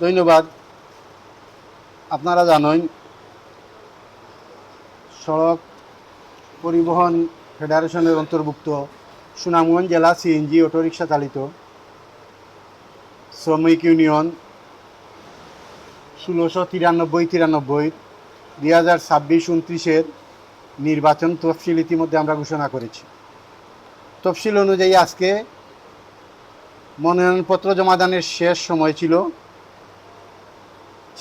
ধন্যবাদ। আপনারা জানেন সড়ক পরিবহন ফেডারেশনের অন্তর্ভুক্ত সুনামগঞ্জ জেলা সিএনজি অটোরিকশা চালিত শ্রমিক ইউনিয়ন ১৬৯৩ ২০২৬-২৯ নির্বাচন তফসিল ইতিমধ্যে আমরা ঘোষণা করেছি। তফসিল অনুযায়ী আজকে মনোনয়নপত্র জমাদানের শেষ সময় ছিল।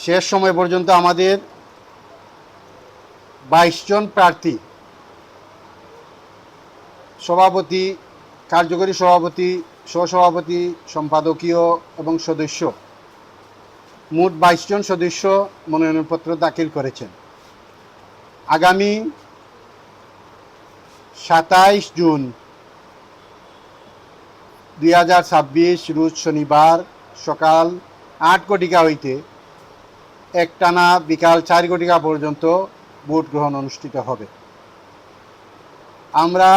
শেষ সময় পর্যন্ত আমাদের ২২ জন প্রার্থী, সভাপতি, কার্যকরী সভাপতি, সহসভাপতি, সম্পাদকীয় এবং সদস্য, মোট ২২ জন সদস্য মনোনয়নপত্র দাখিল করেছেন। আগামী ২৭ জুন ২০২৬ রোজ শনিবার সকাল ৮ ঘটিকা হইতে একটানা বিকাল ৪ ঘটিকা পর্যন্ত ভোট গ্রহণ অনুষ্ঠিত হবে। আমরা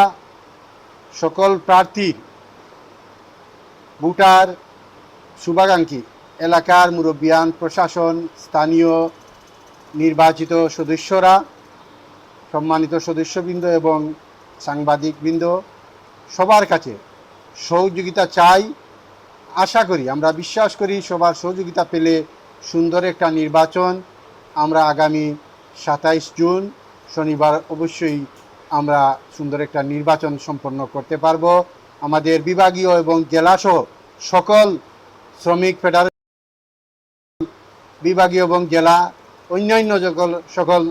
সকল প্রার্থীর, ভোটার, শুভাকাঙ্ক্ষী, এলাকার মুরব্বিয়ান, প্রশাসন, স্থানীয় নির্বাচিত সদস্যরা, সম্মানিত সদস্যবৃন্দ এবং সাংবাদিকবৃন্দ সবার কাছে সহযোগিতা চাই। আশা করি, আমরা বিশ্বাস করি সবার সহযোগিতা পেলে সুন্দর একটা নির্বাচন আমরা আগামী ২৭ জুন শনিবার অবশ্যই আমরা সুন্দর একটা নির্বাচন সম্পন্ন করতে পারব। আমাদের বিভাগীয় এবং জেলাসহ সকল শ্রমিক ফেডারেশন, বিভাগীয় এবং জেলা অন্যান্য সকল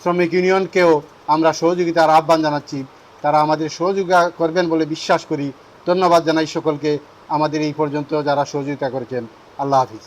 শ্রমিক ইউনিয়নকেও আমরা সহযোগিতার আহ্বান জানাচ্ছি। তারা আমাদের সহযোগিতা করবেন বলে বিশ্বাস করি। ধন্যবাদ জানাই সকলকে আমাদের এই পর্যন্ত যারা সহযোগিতা করেছেন। আল্লাহ হাফিজ।